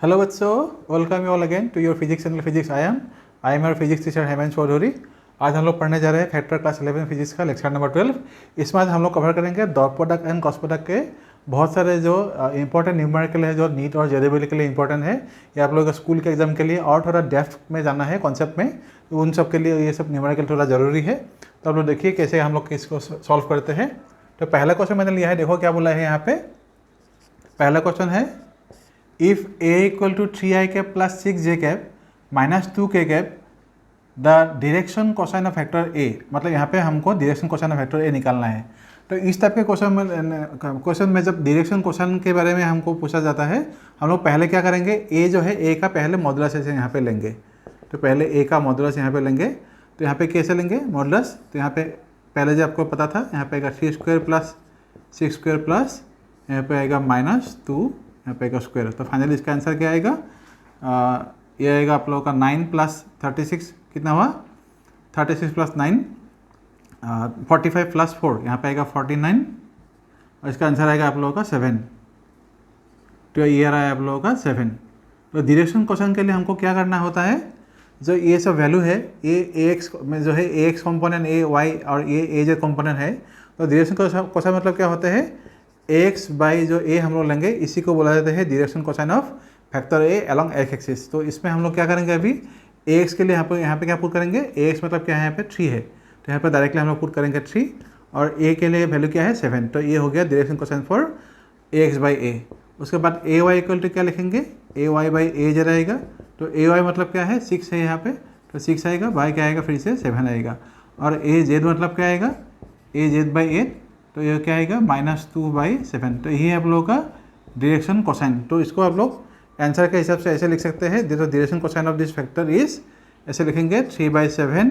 Hello बच्चों, welcome you all again to your physics channel physics I am your physics teacher Hemant Chaudhary. आज हम लोग पढ़ने जा रहे हैं फैक्टर क्लास 11 फिजिक्स का लेक्चर नंबर 12। इसमें आज हम लोग कवर करेंगे dot product and cross product के बहुत सारे जो इंपॉर्टेंट न्यूमेरिकल है, जो नीट और जेईई के लिए इंपॉर्टेंट है, या आप लोग स्कूल के एग्जाम के लिए और थोड़ा डेप्थ में जाना है कॉन्सेप्ट में, तो उन सब के लिए ये सब न्यूमेरिकल थोड़ा ज़रूरी है। तो आप लोग देखिए कैसे हम लोग इसको सॉल्व करते हैं। तो पहला क्वेश्चन मैंने लिया है, देखो क्या बोला है यहाँ पे। पहला क्वेश्चन है if a equal to 3i cap plus 6j cap minus 2k cap the direction cosine of factor a, मतलब यहाँ पे हमको direction cosine of factor a निकालना है। तो इस टाइप के क्वेश्चन में जब डायरेक्शन कोसाइन के बारे में हमको पूछा जाता है, हम लोग पहले क्या करेंगे, a जो है a का पहले मॉडुलस ऐसे यहाँ पे लेंगे। तो पहले a का मॉडुलस यहाँ पे लेंगे। तो यहाँ पे कैसे लेंगे मॉडुलस, तो यहाँ पे पहले जो आपको पता था, यहाँ पे आएगा 3 स्क्वायर प्लस 6 स्क्वायर प्लस यहाँ पे आएगा -2, यहाँ पे का स्क्वायर। तो फाइनली इसका आंसर क्या आएगा, ये आएगा आप लोगों का 9 प्लस 36 कितना हुआ, 36 प्लस 9 45 प्लस 4, यहाँ पे आएगा 49 और इसका आंसर आएगा आप लोगों का 7। तो ये रहा है आप लोगों का 7। तो डायरेक्शन क्वेश्चन के लिए हमको क्या करना होता है, जो ये सब वैल्यू है, ये एक्स में जो है ए एक्स कॉम्पोनेंट, ए वाई और ये जो कॉम्पोनेंट है, तो डायरेक्शन क्वेश्चन मतलब क्या होते हैं, एक्स बाई जो ए हम लोग लेंगे, इसी को बोला जाता है direction cosine of factor a along x axis. तो इसमें हम लोग क्या करेंगे, अभी एक्स के लिए यहाँ पे क्या पुट करेंगे, एक्स मतलब क्या है, यहाँ पे 3 है, तो यहाँ पे डायरेक्टली हम लोग पुट करेंगे 3, और ए के लिए वैल्यू क्या है 7। तो ये हो गया direction cosine for x by a. उसके बाद ए वाई इक्वल टू क्या लिखेंगे, ए वाई बाई ए जो रहेगा। तो ए वाई मतलब क्या है, 6 है यहाँ पे, तो 6 आएगा, बाई क्या आएगा फिर से 7 आएगा, और ए जेड मतलब क्या आएगा, ए जेड बाई 8, तो ये क्या आएगा -2/7। तो यही आप लोगों का डायरेक्शन कोसाइन। तो इसको आप लोग आंसर के हिसाब से ऐसे लिख सकते हैं, जो direction cosine of this factor is, ऐसे लिखेंगे 3/7,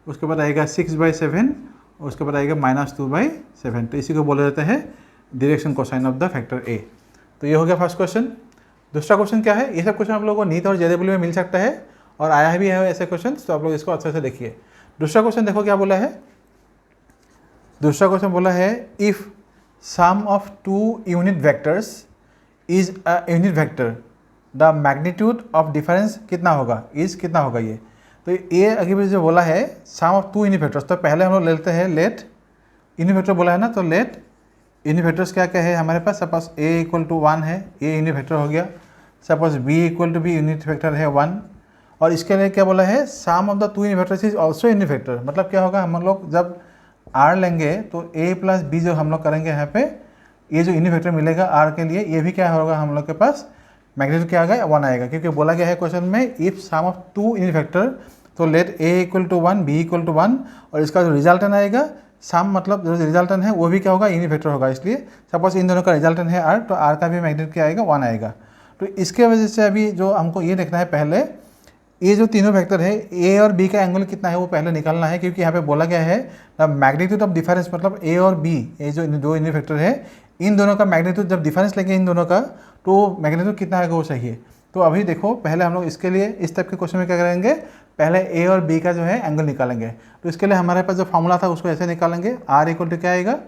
उसके बाद आएगा 6/7, और उसके बाद आएगा -2/7। तो इसी को बोला जाता है direction cosine of the factor a. तो ये हो गया फर्स्ट क्वेश्चन। दूसरा क्वेश्चन क्या है, ये सब क्वेश्चन आप लोगों को नीट और जेईई में मिल सकता है, और आया भी है ऐसे क्वेश्चन, तो आप लोग इसको अच्छे से देखिए। दूसरा क्वेश्चन देखो क्या बोला है। दूसरा क्वेश्चन बोला है, if sum of 2 unit vectors is a unit vector, the magnitude of difference कितना होगा, इज कितना होगा ये। तो ये अभी जो बोला है सम ऑफ 2 यूनिट वेक्टर्स, तो पहले हम लोग लेते हैं लेट यूनिट वेक्टर बोला है ना, तो लेट यूनिट वेक्टर्स क्या क्या है हमारे पास। सपोज a इक्वल टू 1 है, ये यूनिट वेक्टर हो गया। Suppose b equal to b unit vector है 1, और इसके लिए क्या बोला है, sum of the 2 unit vectors is also unit vector. मतलब क्या होगा, हम लोग जब r लेंगे तो a प्लस बी जो हम लोग करेंगे यहाँ पे, ये जो यूनिट वेक्टर मिलेगा r के लिए, ये भी क्या होगा हम लोग के पास मैग्नीट्यूड क्या आएगा 1 आएगा, क्योंकि बोला गया है क्वेश्चन में if sum of 2 unit vector, तो let a equal to 1 b equal to 1, और इसका जो रिजल्टेंट आएगा सम मतलब जो रिजल्टेंट है वो भी क्या होगा, यूनिट वेक्टर होगा। इसलिए सपोज इन दोनों का रिजल्टेंट है r, तो r का भी मैग्नीट्यूड क्या आएगा 1 आएगा। तो इसके वजह से अभी जो हमको ये देखना है, पहले ये जो तीनों वेक्टर है ए और बी का एंगल कितना है वो पहले निकालना है, क्योंकि यहाँ पे बोला गया है द मैग्नीट्यूड ऑफ डिफरेंस, मतलब ए और बी, ये जो दो यूनिट वेक्टर है, इन दोनों का मैग्नीट्यूड जब डिफरेंस लेंगे इन दोनों का, तो मैग्नीट्यूड कितना आएगा वो चाहिए। तो अभी देखो, पहले हम लोग इसके लिए इस टाइप के क्वेश्चन में क्या करेंगे, पहले ए और बी का जो है एंगल निकालेंगे। तो इसके लिए हमारे पास जो फॉर्मूला था उसको ऐसे निकालेंगे, आर इक्वल टू क्या आएगा,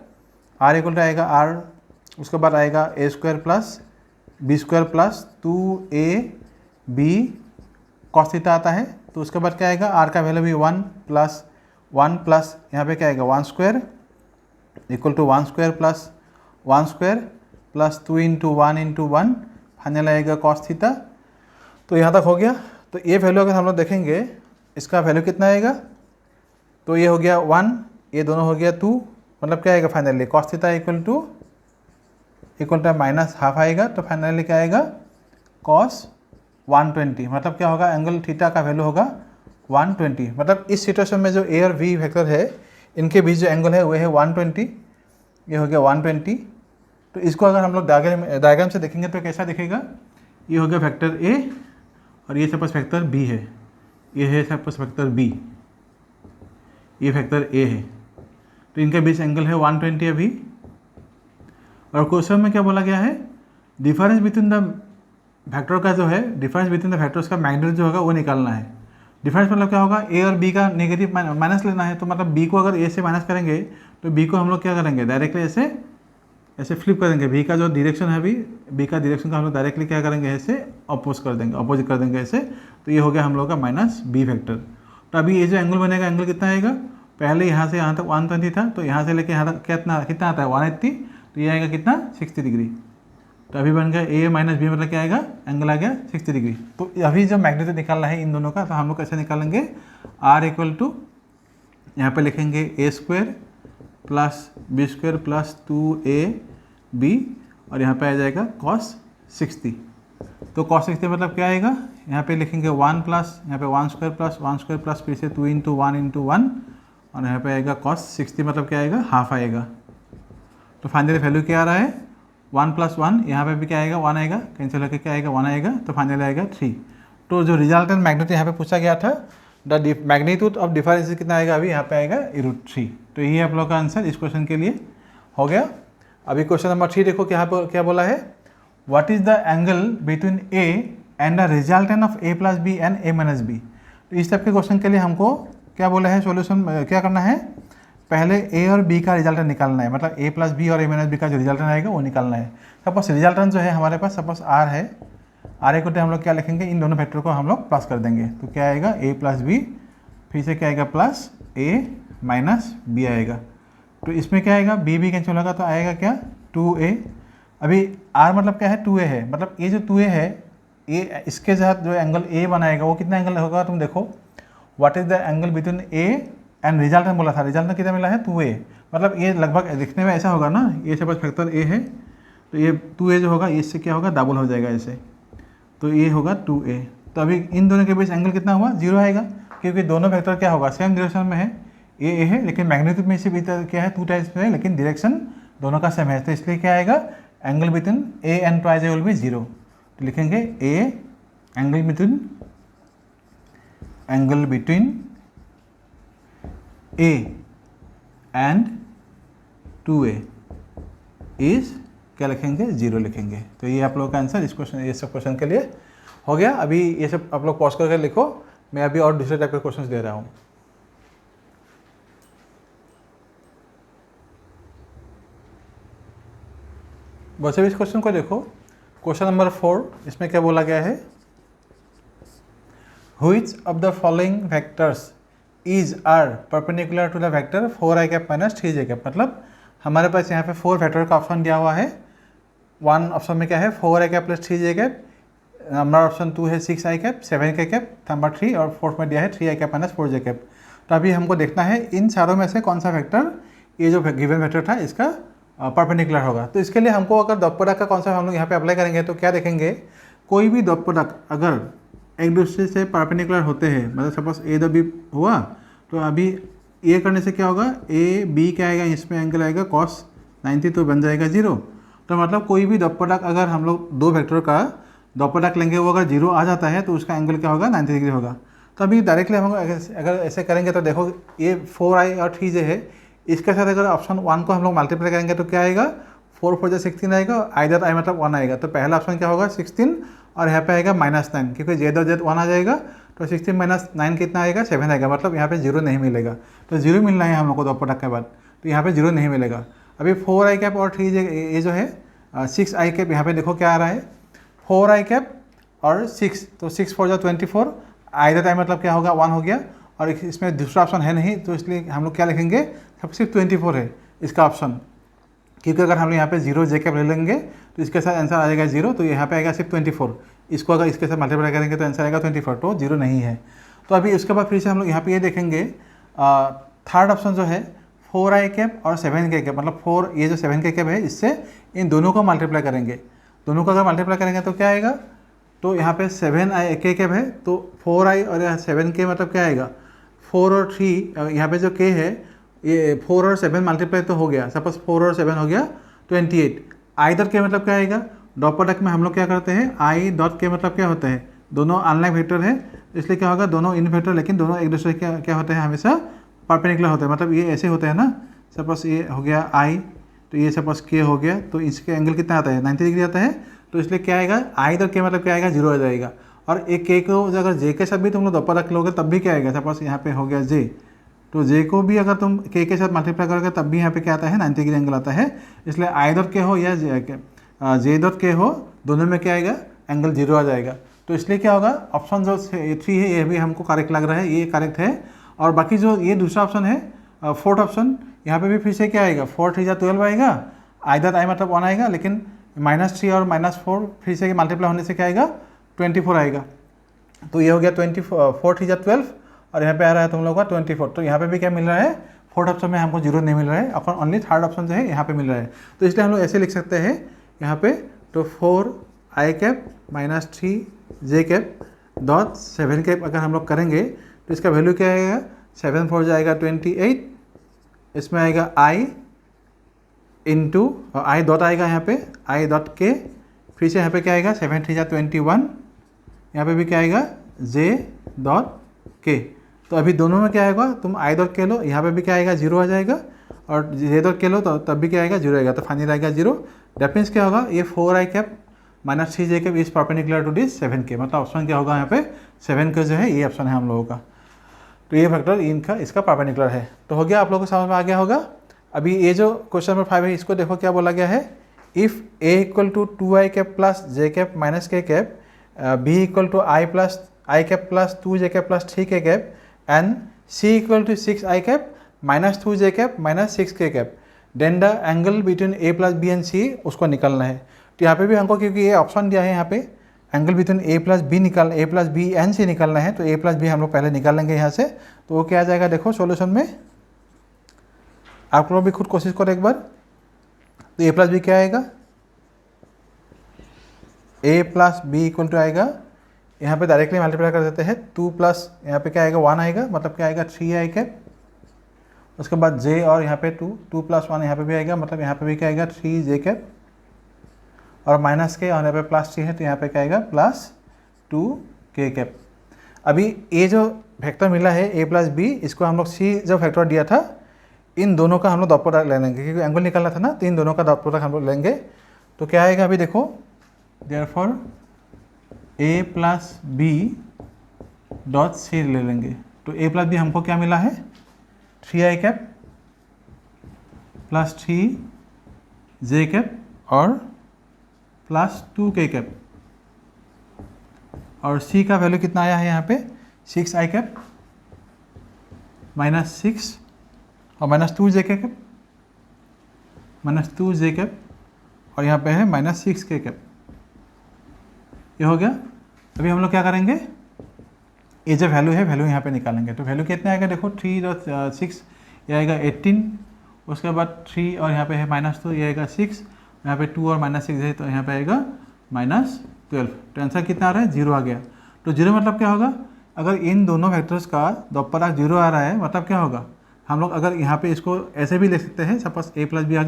आर इक्वल टू आएगा आर, उसके बाद आएगा ए square plus B square plus 2ab cos theta आता है। तो उसके बाद क्या आएगा, आर का वैल्यू भी 1 प्लस यहाँ पे क्या आएगा 1 square equal to 1 square plus 1 square plus 2 into 1 final आएगा कॉस थीटा। तो यहाँ तक हो गया। तो ये वैल्यू अगर हम लोग देखेंगे, इसका वैल्यू कितना आएगा, तो ये हो गया 1, ये दोनों हो गया 2, मतलब क्या आएगा finally cos theta equal to -½ आएगा। तो फाइनली क्या आएगा कॉस 120, मतलब क्या होगा, एंगल थीटा का वैल्यू होगा 120। मतलब इस सिचुएशन में जो ए और बी वेक्टर है, इनके बीच जो एंगल है वो है 120, ये हो गया 120। तो इसको अगर हम लोग डायग्राम से देखेंगे तो कैसा दिखेगा, ये हो गया वेक्टर ए, और ये सपोज वेक्टर बी है, ये है सपोज वेक्टर बी, ये वेक्टर ए है, तो इनके बीच एंगल है 120 अभी। और क्वेश्चन में क्या बोला गया है, डिफरेंस बिटवीन द फैक्टर का जो है, डिफरेंस बिटवीन द फैक्टर्स का मैग्नीट्यूड जो होगा वो निकालना है। डिफरेंस मतलब क्या होगा, ए और बी का नेगेटिव माइनस लेना है। तो मतलब बी को अगर ए से माइनस करेंगे, तो बी को हम लोग क्या करेंगे, डायरेक्टली ऐसे ऐसे फ्लिप कर देंगे, v का जो डायरेक्शन है अभी v का डायरेक्शन का हम लोग डायरेक्टली क्या करेंगे, ऐसे अपोजिट कर देंगे ऐसे। तो ये हो गया हम लोग का माइनस b फैक्टर। तो अभी ये जो एंगल बनेगा, एंगल कितना आएगा, पहले यहाँ से यहाँ तक 120 था, तो यहाँ से लेके यहाँ तक कितना आता है 180, तो ये आएगा कितना 60 डिग्री। तो अभी बन गया a माइनस बी मतलब क्या आएगा, एंगल आ गया 60 डिग्री। तो अभी जो मैग्नीट्यूड निकालना है इन दोनों का, तो हम लोग कैसे निकालेंगे, r इक्वल टू यहाँ पे लिखेंगे a square plus B square plus 2ab और यहाँ पे आ जाएगा cos 60। तो cos 60 मतलब क्या आएगा, यहाँ पे लिखेंगे 1 प्लस यहाँ पे 1 स्क्वायर प्लस फिर से 2 इंटू 1 और यहाँ पे आएगा cos 60 मतलब क्या आएगा, हाफ आएगा। तो फाइनली वैल्यू क्या आ रहा है 1 प्लस 1, यहाँ पे भी क्या आएगा 1 आएगा, कैंसिल होकर क्या आएगा 1 आएगा, तो फाइनली आएगा 3। तो जो रिजल्टेंट मैग्नीट्यूड यहाँ पे पूछा गया था, द मैग्नीट्यूड ऑफ डिफरेंस कितना आएगा, अभी यहाँ पे आएगा √3। तो यही आप लोग का आंसर इस क्वेश्चन के लिए हो गया। अभी क्वेश्चन नंबर 3 देखो क्या बोला है, what is the angle between A and the resultant of a plus B and a minus B. तो इस टाइप के क्वेश्चन के लिए हमको क्या बोला है, सॉल्यूशन क्या करना है, पहले a और b का रिजल्टेंट निकालना है, मतलब a प्लस बी और a माइनस बी का जो रिजल्टेंट आएगा वो निकालना है। सपोज रिजल्टेंट जो है हमारे पास सपोज r है, r को हम लोग क्या लिखेंगे, इन दोनों फैक्टर को हम लोग प्लस कर देंगे, तो क्या आएगा a प्लस बी, फिर से क्या आएगा प्लस a माइनस बी आएगा। तो इसमें क्या आएगा, b कैंसिल होगा तो आएगा क्या 2a। अभी r मतलब क्या है 2a है, मतलब ये जो 2a है ये इसके साथ जो एंगल a बनाएगा वो कितना एंगल होगा, तुम देखो what is the angle between a and resultant बोला था, रिजल्टेंट कितना मिला है 2a, मतलब ये लगभग दिखने में ऐसा होगा ना, ये सपोज फैक्टर a है तो ये 2a जो होगा इससे क्या होगा डबल हो जाएगा ऐसे, तो ये होगा 2a। तो अभी इन दोनों के बीच एंगल कितना हुआ 0 आएगा, क्योंकि दोनों फैक्टर क्या होगा सेम डायरेक्शन में है, ये a है लेकिन मैग्नीट्यूड में सिर्फ क्या है 2 टाइप्स में है, लेकिन डायरेक्शन दोनों का सेम है, तो इसलिए क्या आएगा angle between a and twice will be 0। तो लिखेंगे a angle between a and 2a is क्या लिखेंगे 0 लिखेंगे। तो ये आप लोगों का आंसर इस क्वेश्चन, ये सब क्वेश्चन के लिए हो गया। अभी ये सब आप लोग पॉज करके लिखो, मैं अभी और दूसरे टाइप के क्वेश्चंस दे रहा हूँ। वैसे इस क्वेश्चन को देखो, क्वेश्चन नंबर 4, इसमें क्या बोला गया है, which of the following vectors is are perpendicular to the vector 4i cap minus 3j cap. मतलब हमारे पास यहाँ पे 4 वेक्टर का ऑप्शन दिया हुआ है, 1 ऑप्शन में क्या है 4i cap plus 3j cap, number option 2 है 6i cap 7k cap, number 3 और 4th में दिया है 3i cap minus 4j cap. तो अभी हमको देखना है इन चारों में से कौन सा वेक्टर, ये जो गिवन वेक्टर था इसका परपेंडिकुलर होगा। तो इसके लिए हमको अगर डॉट प्रोडक्ट का कॉन्सेप्ट हम लोग यहाँ पे अप्लाई करेंगे तो क्या देखेंगे, कोई भी डॉट प्रोडक्ट अगर एक दूसरे से परपेंडिकुलर होते हैं, मतलब सपोज ए द बी हुआ, तो अभी ये करने से क्या होगा, ए बी क्या आएगा, इसमें एंगल आएगा cos 90, तो बन जाएगा 0। तो मतलब कोई भी डॉट प्रोडक्ट अगर हम लोग दो वेक्टर का डॉट प्रोडक्ट लेंगे, वो अगर 0 आ जाता है तो उसका एंगल क्या होगा 90 डिग्री होगा। तो अभी डायरेक्टली हम अगर ऐसे करेंगे तो देखो ये 4i और 3j है, इसके साथ अगर ऑप्शन 1 को हम लोग मल्टीप्लाई करेंगे तो क्या आएगा 4 4 16 आएगा, आइदर i मतलब 1 आएगा। तो पहला ऑप्शन क्या होगा 16 और यहाँ पे आएगा -9, क्योंकि z और z 1 आ जाएगा, तो 16 - 9 कितना आएगा 7 आएगा, मतलब यहाँ पे 0 नहीं मिलेगा। तो 0 मिलना है हम लोग को डॉट प्रोडक्ट के बाद, तो यहाँ पे 0 नहीं मिलेगा। अभी 4i कैप और 3j ये जो है 6i कैप, यहाँ पे देखो क्या आ रहा है 4i कैप और 6, तो 6 4 24, आइदर टाइम मतलब क्या होगा 1 हो गया, और इसमें दूसरा ऑप्शन है नहीं, तो इसलिए हम लोग क्या लिखेंगे, सब सिर्फ 24 है इसका ऑप्शन, क्योंकि अगर हम लोग यहाँ पे 0 j कैप ले लेंगे तो इसके साथ आंसर आ जाएगा 0, तो यहाँ पे आएगा सिर्फ 24, इसको अगर इसके साथ मल्टीप्लाई करेंगे तो आंसर आएगा 24, तो 0 नहीं है। तो अभी उसके बाद फिर से हम लोग यहाँ पे ये देखेंगे, थर्ड ऑप्शन जो है 4i कैप और 7k कैप, मतलब 4 ये जो 7k कैप है इससे इन दोनों को मल्टीप्लाई करेंगे, दोनों को अगर मल्टीप्लाई करेंगे तो क्या आएगा, तो यहाँ पे 7k कैप है, तो 4i और 7k मतलब क्या आएगा 4 और 3, यहाँ पे जो k है ये 4 और 7 मल्टीप्लाई तो हो गया, सपोज 4 और 7 हो गया 28, आइदर के मतलब क्या आएगा, डॉट प्रोडक्ट में हम लोग क्या करते हैं i डॉट के मतलब क्या होता है, दोनों अनलाइक वेक्टर है, इसलिए क्या होगा दोनों इन वेक्टर, लेकिन दोनों एक दूसरे क्या होते हैं हमेशा परपेंडिकुलर होते हैं, मतलब ये ऐसे होते हैं ना, सपोज ये हो गया i, तो ये सपोज k हो गया, तो इसके एंगल कितना आता है 90 डिग्री आता है, तो इसलिए क्या आएगा i और k मतलब क्या आएगा 0 आ जाएगा। और एक k को अगर j के साथ भी तुम लोग डॉट प्रोडक्ट लोगे तब भी क्या आएगा, सपोज यहाँ पे हो गया j, तो जे को भी अगर तुम के साथ मल्टीप्लाई करोगे तब भी यहाँ पे क्या आता है 90 डिग्री एंगल आता है। इसलिए आई डॉट के हो या जे डॉट के हो, दोनों में क्या आएगा, एंगल 0 आ जाएगा। तो इसलिए क्या होगा, ऑप्शन जो 3 है ये भी हमको करेक्ट लग रहा है, ये करेक्ट है। और बाकी जो ये दूसरा ऑप्शन है, फोर्थ ऑप्शन, यहाँ पे भी फिर से क्या आएगा, 4 3 जा 12 आएगा, आई डॉट आई मतलब 1 आएगा, लेकिन -3 और -4 फिर से मल्टीप्लाई होने से क्या आएगा, 24 आएगा। तो ये हो गया 4 3 जा 12 और यहाँ पे आ रहा है तुम लोगों का 24। तो यहाँ पे भी क्या मिल रहा है, फोर्थ ऑप्शन में हमको 0 नहीं मिल रहा है, अपन ओनली थर्ड ऑप्शन जो है यहाँ पे मिल रहा है। तो इसलिए हम लोग ऐसे लिख सकते हैं यहाँ पे, तो 4 i cap -3 j cap dot 7 cap अगर हम लोग करेंगे तो इसका वैल्यू क्या आएगा, 7 4 जाएगा 28, इसमें आएगा आई इंटू आई डॉट आएगा यहाँ पे, आई डॉट के, फिर से यहाँ पे क्या आएगा 7 3 जा 21, यहाँ पे भी क्या आएगा जे डॉट के। तो अभी दोनों में क्या आएगा, तुम आई डॉट के लो, यहाँ पे भी क्या आएगा 0 आ जाएगा, और जे डॉट के लो तो तब भी क्या आएगा 0 आएगा, तो फाइनल आएगा 0। डेट मीन्स क्या होगा, ये 4 i cap -3 j cap is perpendicular to this 7 k, मतलब ऑप्शन क्या होगा यहाँ पे 7 का जो है ये ऑप्शन है हम लोगों का। तो ये फैक्टर इनका इसका परपेंडिकुलर है। तो हो गया, आप लोगों को समझ में आ गया होगा। अभी ये जो क्वेश्चन नंबर 5 है, इसको देखो क्या बोला गया है, if a equal to 2 cap plus j cap minus k cap, b equal to i cap plus 2 j cap plus 3 k cap, and c equal to 6 i cap -2 j cap -6 k cap, then the angle between a plus B and c उसको निकालना है। तो यहाँ पे भी हमको, क्योंकि ये ऑप्शन दिया है यहाँ पे, angle between a plus B N C निकालना है, तो ए प्लस बी हम लोग पहले निकाल लेंगे यहाँ से। तो वो क्या आ जाएगा, देखो सॉल्यूशन में, आप लोग भी खुद कोशिश करो एक बार। तो ए प्लस बी क्या आएगा, ए प्लस बी इक्वल टू आएगा, यहाँ पे डायरेक्टली मल्टीप्लाई कर देते हैं, 2 प्लस यहाँ पे क्या आएगा 1 आएगा, मतलब क्या आएगा 3 आई कैप, उसके बाद जे और यहाँ पे 2 प्लस 1 यहाँ पे भी आएगा, मतलब यहाँ पे भी क्या आएगा 3 जे कैप, और माइनस के और यहाँ पे +3 है, तो यहाँ पे क्या आएगा +2 के कैप। अभी ये जो फैक्टर मिला है ए प्लस बी, इसको हम लोग सी जो फैक्टर दिया था, इन दोनों का हम लोग डॉट प्रोडक्ट ले लेंगे, क्योंकि एंगल निकालना था ना, तो इन दोनों का डॉट प्रोडक्ट हम लोग लेंगे। तो क्या आएगा अभी देखो, देयरफॉर ए प्लस बी डॉट सी ले लेंगे। तो ए प्लस बी हमको क्या मिला है, 3 आई कैप +3 जे कैप और +2 के कैप, और सी का वैल्यू कितना आया है यहाँ पे 6 आई कैप -6 और -2 जे कैप और यहाँ पे है -6 के कैप। ये हो गया। अभी हम लोग क्या करेंगे, ये जो वैल्यू है वैल्यू यहाँ पे निकालेंगे। तो वैल्यू कितने आएगा, देखो 3 और 6 ये आएगा 18, उसके बाद 3 और यहाँ पे है -2 ये आएगा 6, यहाँ पे 2 और -6 है तो यहाँ पे आएगा -12। तो आंसर कितना आ रहा है, 0 आ गया। तो 0 मतलब क्या होगा, अगर इन दोनों वेक्टर्स का डॉट प्रोडक्ट 0 आ रहा है, मतलब क्या होगा, हम लोग अगर यहाँ पे इसको ऐसे भी लिख सकते हैं, सपोज ए प्लस बी आ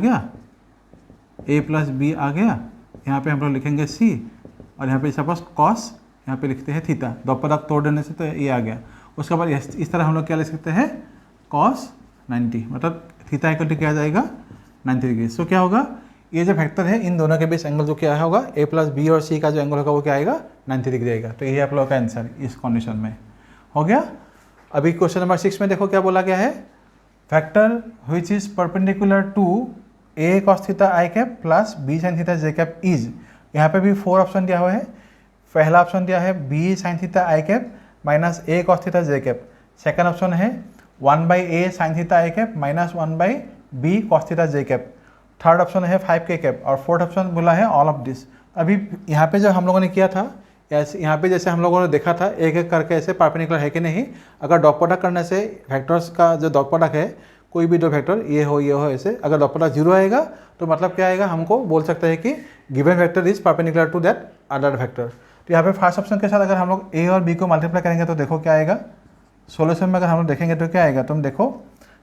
गया, यहाँ पे हम लोग लिखेंगे सी, और यहाँ पे सपोज कॉस यहाँ पे लिखते हैं थीटा, डॉट प्रोडक्ट तोड़ देने से तो ये आ गया। उसके बाद इस तरह हम लोग क्या लिख सकते हैं, कॉस 90, मतलब थीटा इक्वल टू क्या आ जाएगा 90 डिग्री। सो क्या होगा, ये जो फैक्टर है इन दोनों के बीच एंगल जो क्या होगा, ए प्लस बी और सी का जो एंगल होगा वो क्या आएगा 90 डिग्री आएगा। तो ये आप लोगों का आंसर इस कंडीशन में हो गया। अभी क्वेश्चन नंबर 6 में देखो क्या बोला गया है, vector which is perpendicular to A cos theta i cap plus B sine theta j cap is, यहाँ पे भी 4 ऑप्शन दिया हुआ है। पहला ऑप्शन दिया है b sine theta i cap minus a cos theta j cap, second option है 1/a sine theta i cap minus 1/b cos theta j cap, third option है 5 के कैप, और फोर्थ ऑप्शन बोला है ऑल ऑफ दिस। अभी यहाँ पे जो हम लोगों ने किया था, यहाँ पे जैसे हम लोगों ने देखा था एक एक करके ऐसे परपेंडिकुलर है कि नहीं, अगर डॉट प्रोडक्ट करने से वेक्टर्स का जो डॉट प्रोडक्ट है, कोई भी दो वेक्टर ये हो ऐसे, अगर डॉट प्रोडक्ट 0 आएगा तो मतलब क्या आएगा, हमको बोल सकते हैं कि given vector is perpendicular to that other vector. तो यहाँ पे फर्स्ट ऑप्शन के साथ अगर हम लोग ए और बी को मल्टीप्लाई करेंगे तो देखो क्या आएगा, सोल्यूशन में अगर हम लोग देखेंगे तो क्या आएगा, तुम देखो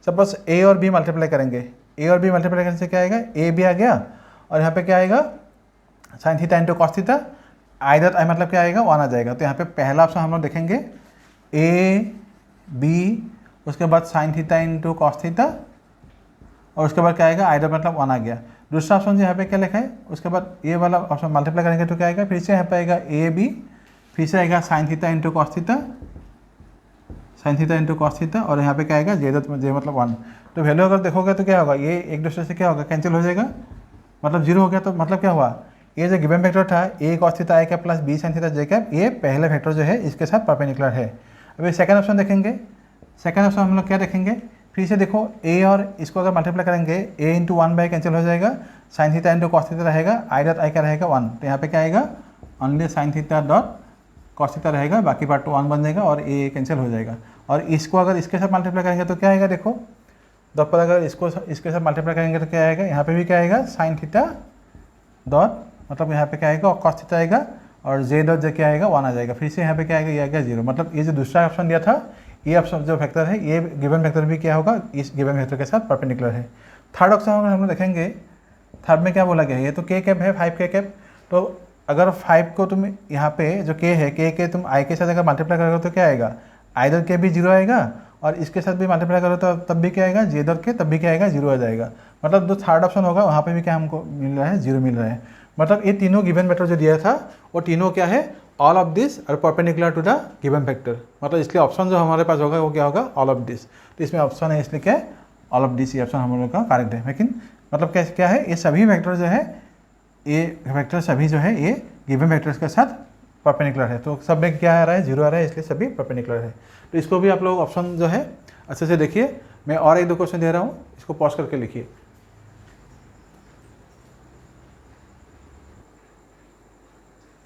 सपोज ए और बी मल्टीप्लाई करेंगे, ए और बी मल्टीप्लाई करने से क्या आएगा, ए बी आ गया, और यहाँ पे क्या आएगा sine theta into cos theta, I that I मतलब क्या आएगा 1 आ जाएगा। तो यहाँ पे पहला ऑप्शन हम लोग देखेंगे ए बी, उसके बाद sine theta into cos theta, और उसके बाद क्या आएगा आई दैट मतलब 1 आ गया। दूसरा ऑप्शन यहाँ पे क्या लिखा है, उसके बाद ये वाला ऑप्शन मल्टीप्लाई करेंगे तो क्या आएगा, फिर से यहाँ पे आएगा ए बी, फिर से आएगा sine theta into cos theta, sine theta into cos theta, और यहाँ पे क्या आएगा जे मतलब 1। तो वैल्यू अगर देखोगे तो क्या होगा, ये एक दूसरे से क्या होगा, कैंसिल हो जाएगा, मतलब 0 हो गया। तो मतलब क्या हुआ, ये जो गिवन वेक्टर था a cos theta i cap plus B sine theta j cap, ये पहले वेक्टर जो है इसके साथ परपेंडिकुलर है। अभी सेकंड ऑप्शन देखेंगे, सेकंड ऑप्शन हम लोग क्या देखेंगे, फिर से देखो ए और इसको अगर मल्टीप्लाई करेंगे ए इंटू 1 बाई कैंसिल हो जाएगा, sine theta into cos theta रहेगा, आई डॉट आई क्या रहेगा 1। तो यहाँ पे क्या आएगा, only sine theta dot cos theta रहेगा, बाकी पार्ट तो 1 बन जाएगा और ए कैंसिल हो जाएगा। और इसको अगर इसके साथ मल्टीप्लाई करेंगे तो क्या आएगा, देखो दो पर अगर इसको इसके साथ मल्टीप्लाई करेंगे तो क्या आएगा, यहाँ पे भी क्या आएगा साइन थीटा डॉट, मतलब यहाँ पे क्या आएगा कॉस थीटा आएगा, और जे डॉट जे क्या आएगा 1 आ जाएगा। फिर से यहाँ पे क्या आएगा, ये आ गया 0। मतलब ये जो दूसरा ऑप्शन दिया था, ये ऑप्शन जो वेक्टर है, ये गिवन वेक्टर भी क्या होगा, इस गिवन वेक्टर के साथ परपेंडिकुलर है। थर्ड ऑप्शन में हम लोग देखेंगे, थर्ड में क्या बोला गया है, ये तो के कैप है 5 के कैप। तो अगर 5 को तुम यहाँ पे जो के है, के तुम आई के साथ अगर मल्टीप्लाई करोगे तो क्या आएगा, आई डॉट के भी 0 आएगा, और इसके साथ भी मल्टीप्लाई करो तो तब भी क्या आएगा, जे डॉट के तब भी क्या आएगा 0 आ जाएगा। मतलब जो थर्ड ऑप्शन होगा वहाँ पे भी क्या हमको मिल रहा है, 0 मिल रहा है। मतलब ये तीनों गिवन वेक्टर जो दिया था वो तीनों क्या है, ऑल ऑफ दिस और perpendicular to the given vector. मतलब इसलिए ऑप्शन जो हमारे पास होगा वो क्या होगा, ऑल ऑफ दिस। तो इसमें ऑप्शन है इसलिए क्या है, ऑल ऑफ दिस, ये ऑप्शन हम लोग का करेक्ट है। लेकिन मतलब क्या है, ये सभी वेक्टर जो है, ये वेक्टर सभी जो है ये गिवन वेक्टर्स के साथ परपेंडिकुलर है। तो सब में क्या आ रहा है, 0 आ रहा है, इसलिए सभी परपेंडिकुलर है। तो इसको भी आप लोग ऑप्शन जो है अच्छे से देखिए। मैं और एक दो क्वेश्चन दे रहा हूँ, इसको पॉज करके लिखिए।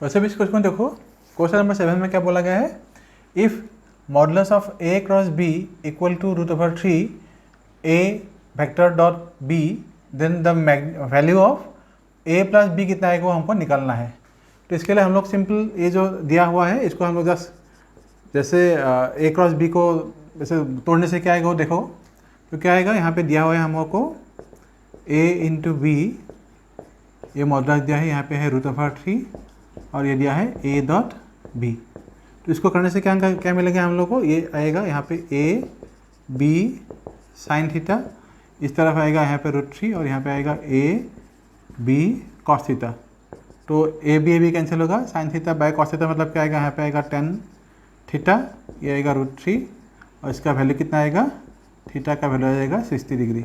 वैसे भी इस क्वेश्चन देखो, क्वेश्चन नंबर 7 में क्या बोला गया है, if modulus of A cross B equal to √3 A vector dot B, then the value of A plus B कितना है वो हमको निकालना है। तो इसके लिए हम लोग सिंपल ये जो दिया हुआ है इसको हम लोग जस्ट जैसे ए क्रॉस बी को जैसे तोड़ने से क्या आएगा वो देखो। तो क्या आएगा, यहाँ पे दिया हुआ है हम लोग को ए इंटू बी, ये मॉडुलस दिया है, यहाँ पे है √3 और ये दिया है ए डॉट बी। तो इसको करने से क्या मिलेगा हम लोग को, ये आएगा यहाँ पे ए बी साइन थीटा, इस तरफ आएगा यहाँ पे √3 और यहाँ पे आएगा ए बी कॉस थीटा। तो ए बी कैंसिल होगा, sine theta by cos theta मतलब क्या आएगा, यहाँ पे आएगा tan थीटा, ये आएगा √3 और इसका वैल्यू कितना आएगा, थीटा का वैल्यू आ जाएगा 60 डिग्री।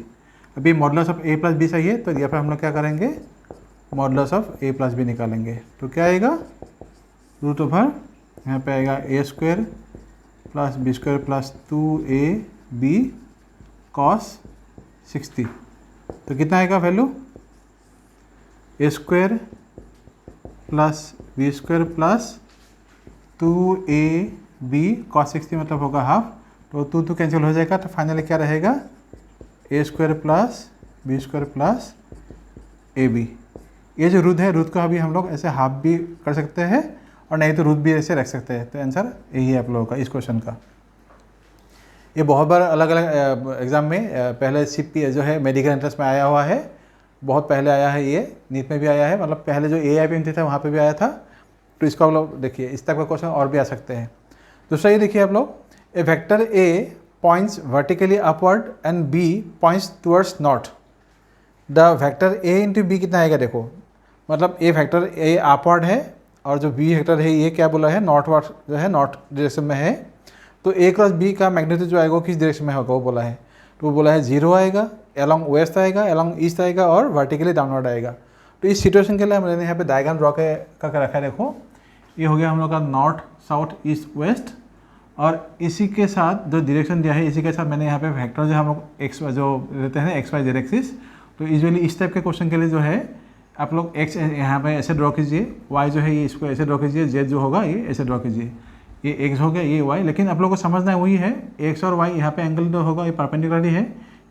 अभी modulus of A plus B चाहिए, तो यहाँ पर हम लोग क्या करेंगे, modulus of A plus B निकालेंगे। तो क्या आएगा, √, यहाँ पे आएगा ए square plus B square plus 2ab cos 60। तो कितना आएगा value, A square plus B square plus 2ab cos 60 मतलब होगा हाफ। तो 2 कैंसिल हो जाएगा, तो फाइनली क्या रहेगा, A square plus B square plus ab। ये जो रूट है, रूट को अभी हम लोग ऐसे हाफ भी कर सकते हैं और नहीं तो रूट भी ऐसे रख सकते हैं। तो आंसर यही है आप लोगों का इस क्वेश्चन का। ये बहुत बार अलग अलग एग्ज़ाम में पहले CP जो है मेडिकल एंट्रेंस में आया हुआ है, बहुत पहले आया है, ये नीट में भी आया है, मतलब पहले जो AIPMT था वहाँ पे भी आया था। तो इसको आप लोग देखिए, इस तक का क्वेश्चन और भी आ सकते हैं। दूसरा ये देखिए आप लोग, a vector A points vertically upward and B points towards north, the vector A into B कितना आएगा, देखो मतलब ए वेक्टर A अपवर्ड है और जो B वेक्टर है ये क्या बोला है, नॉर्थवर्ड जो है, नॉर्थ डायरेक्शन में है। तो A क्रॉस B का मैग्नीट्यूड जो आएगा वो किस डायरेक्शन में होगा वो बोला है। तो वो बोला है 0 आएगा, अलॉन्ग वेस्ट आएगा, अलॉन्ग ईस्ट आएगा और वर्टिकली डाउनवर्ड आएगा। तो इस सिचुएशन के लिए मैंने यहाँ पे डायग्राम ड्रॉ करके रखा है। देखो ये हो गया हम लोग का नॉर्थ साउथ ईस्ट वेस्ट, और इसी के साथ जो डायरेक्शन दिया है इसी के साथ मैंने यहाँ पे वेक्टर जो हम लोग एक्स जो रहते हैं XY जेड एक्सिस। तो यूजुअली इस टाइप के क्वेश्चन के लिए जो है आप लोग x यहाँ पे ऐसे ड्रॉ कीजिए, y जो है ये इसको ऐसे ड्रॉ कीजिए, z जो होगा ये ऐसे ड्रॉ कीजिए, ये x हो गया, ये y। लेकिन आप लोग को समझना है वही है, x और y यहाँ पे एंगल जो होगा ये परपेंडिकुलर ही है,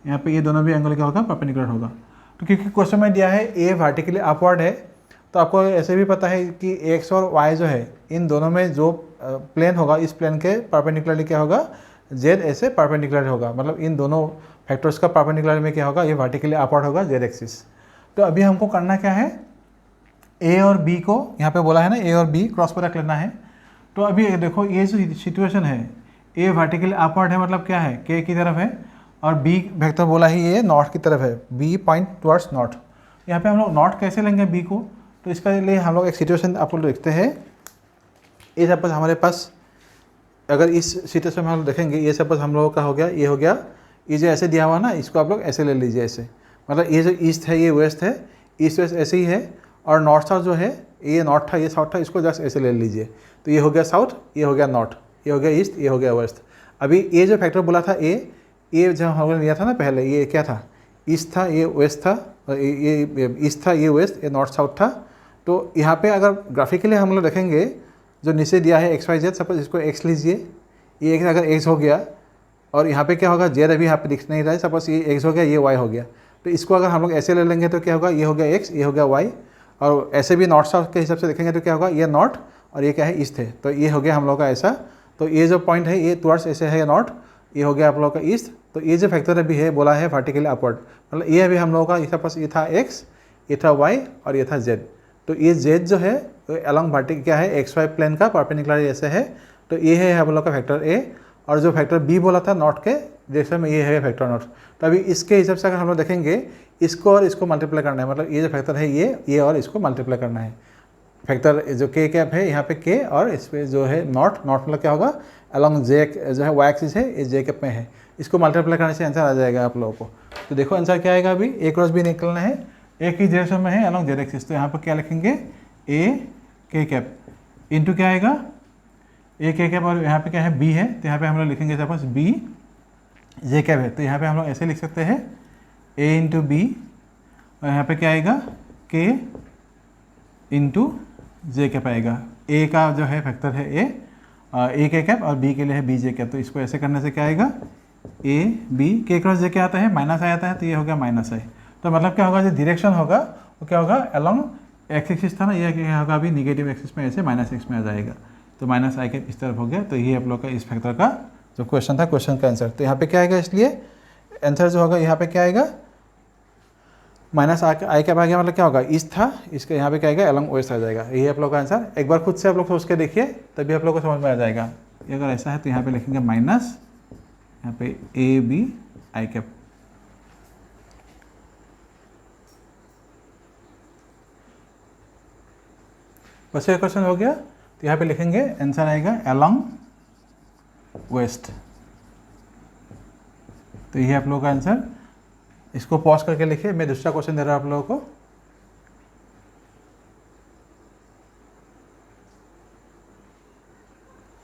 यहाँ पे ये दोनों भी एंगल क्या होगा, परपेंडिकुलर होगा। तो क्योंकि क्वेश्चन में दिया है a वर्टिकली अपवर्ड है, तो आपको ऐसे भी पता है कि x और y जो है इन दोनों में जो प्लेन होगा, इस प्लेन के परपेंडिकुलरली क्या होगा, z ऐसे परपेंडिकुलर होगा। मतलब इन दोनों फैक्टर्स का परपेंडिकुलर में क्या होगा, ये वर्टिकली अपवर्ड होगा z एक्सिस। तो अभी हमको करना क्या है, a और b को यहाँ पे बोला है ना, a और b क्रॉस प्रोडक्ट लेना है। तो अभी देखो ये जो सिचुएशन है, a वर्टिकली अपवर्ड है मतलब क्या है, k की तरफ है, और b वेक्टर बोला है ये नॉर्थ की तरफ है, b पॉइंट टुवर्ड्स नॉर्थ। यहाँ पे हम लोग नॉर्थ कैसे लेंगे b को, तो इसके लिए हम लोग एक सिचुएशन आप लोग देखते हैं। ये सपोज हमारे पास अगर इस सिचुएशन में हम लोग देखेंगे, ये सपोज हम लोगों का हो गया, ये हो गया, ये जो ऐसे दिया हुआ ना, इसको आप लोग ऐसे ले लीजिए ऐसे, मतलब ये जो ईस्ट है ये वेस्ट है, ईस्ट वेस्ट ऐसे ही है, और नॉर्थ साउथ जो है, ये नॉर्थ था ये साउथ था, इसको जस्ट ऐसे ले लीजिए। तो ये हो गया साउथ, ये हो गया नॉर्थ, ये हो गया ईस्ट, ये हो गया वेस्ट। अभी ये जो फैक्टर बोला था ये जब हम लोगों ने लिया था ना पहले, ये क्या था, ईस्ट था, ये वेस्ट था, ये ईस्ट था, ये वेस्ट, ये नॉर्थ साउथ था। तो यहाँ पे अगर ग्राफिकली हम लोग देखेंगे, जो नीचे दिया है एक्स वाई जेड, सपोज इसको एक्स लीजिए, ये एक अगर एक्स हो गया, और यहाँ पे क्या होगा, जेड अभी यहाँ पे दिख नहीं रहा है, सपोज ये एक्स हो गया, ये वाई हो गया। तो इसको अगर हम लोग ऐसे ले लेंगे तो क्या होगा, ये हो गया एक्स, ये हो गया वाई, और ऐसे भी नॉर्थ साउथ के हिसाब से देखेंगे तो क्या होगा, ये नॉर्थ और ये क्या है, ईस्ट है। तो ये हो गया हम लोग का ऐसा। तो ये जो पॉइंट है ये टुवर्ड्स ऐसे है नॉर्थ, ये हो गया आप लोगों का ईस्ट। तो ये जो फैक्टर अभी है बोला है वर्टिकली अपवर्ड, मतलब ये अभी हम लोगों का सपोज ये था एक्स, ये था वाई और ये था जेड। तो ये जेड जो है अलॉन्ग वर्टिकल क्या है, एक्स वाई प्लेन का परपेंडिकुलर ऐसे है। तो ये है हम लोग का फैक्टर ए, और जो फैक्टर बी बोला था नॉर्थ के डायरेक्शन में, ये है फैक्टर नॉर्थ। तो अभी इसके हिसाब से अगर हम लोग देखेंगे, इसको और इसको मल्टीप्लाई करना है, मतलब ये जो फैक्टर है ये और इसको मल्टीप्लाई करना है। फैक्टर जो के कैप है यहाँ पे के, और इस पर जो है नॉर्थ मतलब क्या होगा, अलॉन्ग जे जो है वाई एक्सिस है, ये जे कैप में है, इसको मल्टीप्लाई करने से आंसर आ जाएगा आप लोगों को। तो देखो आंसर क्या आएगा, अभी ए क्रॉस बी निकलना है, एक ही डायरेक्शन में है अलॉन्ग जेड एक्सिस। तो यहाँ पर क्या लिखेंगे, ए के कैप इंटू क्या आएगा, ए के कैप, और यहाँ पे क्या है बी है, तो यहाँ पे हम लोग लिखेंगे सपोज बी जे कैप है। तो यहाँ पे हम लोग ऐसे लिख सकते हैं ए इंटू बी, और यहाँ पे क्या आएगा के इंटू जे कैप आएगा। ए का जो है फैक्टर है ए के कैप, और बी के लिए है बी जे कैप। तो इसको ऐसे करने से क्या आएगा, ए बी के क्रॉस जे क्या आता है, माइनस आ जाता है, तो ये हो गया माइनस आई। तो मतलब क्या होगा, जो डायरेक्शन होगा वो क्या होगा, अलॉन्ग एक्स एक्सिस था ना, ये क्या होगा अभी निगेटिव एक्सिस में ऐसे माइनस एक्स में आ जाएगा। तो माइनस आई कैप इस तरफ हो गया। तो ये आप लोग का इस फैक्टर का जो क्वेश्चन था, क्वेश्चन का आंसर। तो यहाँ पे क्या आएगा, इसलिए आंसर जो होगा यहाँ पे क्या आएगा, माइनस आई कैप आ गया, मतलब क्या होगा, ईस्ट था, इसके यहाँ पे क्या आएगा, अलॉन्ग वेस्ट आ जाएगा। यही आप लोग का आंसर। एक बार खुद से आप लोग सोच के देखिए, तभी आप लोग को समझ में आ जाएगा। ये अगर ऐसा है तो यहाँ पे लिखेंगे माइनस, यहाँ पे ए बी आई कैप। बस ये क्वेश्चन हो गया। तो यहाँ पे लिखेंगे आंसर आएगा अलॉन्ग वेस्ट। तो ये आप लोगों का आंसर। इसको पॉज करके लिखिए, मैं दूसरा क्वेश्चन दे रहा हूँ आप लोगों को।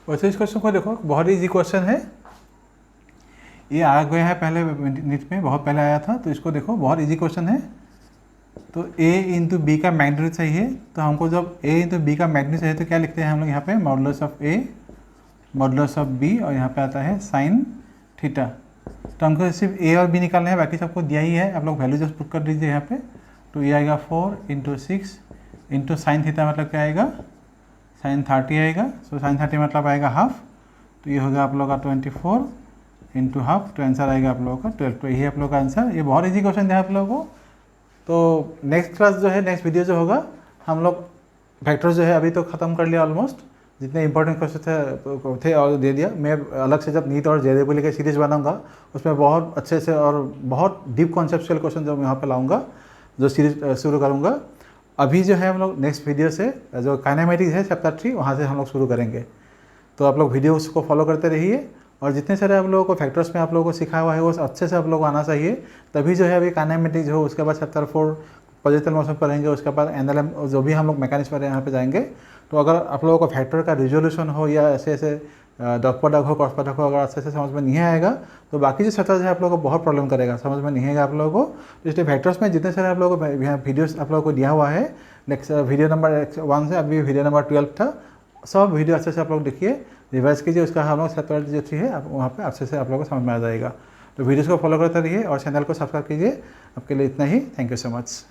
वैसे इस क्वेश्चन को देखो, बहुत इजी क्वेश्चन है। ये आ गया है पहले नीट में, बहुत पहले आया था। तो इसको देखो, बहुत इजी क्वेश्चन है। तो a इंटू बी का मैग्नीट्यूड चाहिए। तो हमको जब a इंटू बी का मैग्नीट्यूड चाहिए तो क्या लिखते हैं हम लोग यहाँ पे, modulus of a modulus of b, और यहाँ पे आता है साइन थीटा। तो हमको सिर्फ a और b निकालना है, बाकी सबको दिया ही है। आप लोग वैल्यू जस्ट पुट कर दीजिए यहाँ पे। तो ये आएगा 4 इंटू 6 इंटू साइन थीटा, मतलब क्या आएगा, साइन 30 आएगा। सो साइन 30 मतलब आएगा हाफ। तो ये होगा आप लोग का 24 इंटू हाफ। तो आंसर आएगा आप लोगों का 12। तो यही आप लोग का आंसर। ये बहुत ईजी क्वेश्चन है आप लोगों को। तो नेक्स्ट क्लास जो है, नेक्स्ट वीडियो जो होगा, हम लोग वेक्टर्स जो है अभी तो ख़त्म कर लिया ऑलमोस्ट, जितने इंपॉर्टेंट क्वेश्चन थे और दे दिया। मैं अलग से जब नीट और जेईई लेकर सीरीज़ बनाऊंगा, उसमें बहुत अच्छे से और बहुत डीप कॉन्सेप्चुअल क्वेश्चन जो मैं यहाँ पे लाऊंगा, जो सीरीज शुरू करूँगा। अभी जो है हम लोग नेक्स्ट वीडियो से जो काइनेमेटिक्स है चैप्टर 3, वहाँ से हम लोग शुरू करेंगे। तो आप लोग वीडियोस को फॉलो करते रहिए, और जितने सारे आप लोगों को फैक्टर्स में आप लोगों को सिखाया हुआ है वो अच्छे से आप लोगों को आना चाहिए। तभी जो है अभी काइनेमेटिक्स हो, उसके बाद चैप्टर 4 पॉजिटिव मोशन पढ़ेंगे, उसके बाद एनएलएम जो भी हम लोग मैकेनिक्स पर यहाँ पे जाएंगे। तो अगर आप लोगों को फैक्टर का रिजोल्यूशन हो या ऐसे ऐसे डॉट प्रोडक्ट हो, क्रॉस प्रोडक्ट हो, अगर अच्छे से समझ में नहीं आएगा तो बाकी जो चैप्टर्स है आप लोगों को बहुत प्रॉब्लम करेगा, समझ में नहीं आएगा आप लोगों को। तो इसलिए फैक्टर्स में जितने सारे आप लोगों को यहाँ वीडियोस आप लोगों को दिया हुआ है, नेक्स्ट वीडियो नंबर 1 से अभी वीडियो नंबर 12 था, सब वीडियो अच्छे से आप लोग देखिए, रिवाइज कीजिए। उसका हम लोग चैप्टर जो 3 है वहाँ पे अच्छे से आप लोगों को समझ में आ जाएगा। तो वीडियोस को फॉलो करते रहिए और चैनल को सब्सक्राइब कीजिए। आपके लिए इतना ही। Thank you so much.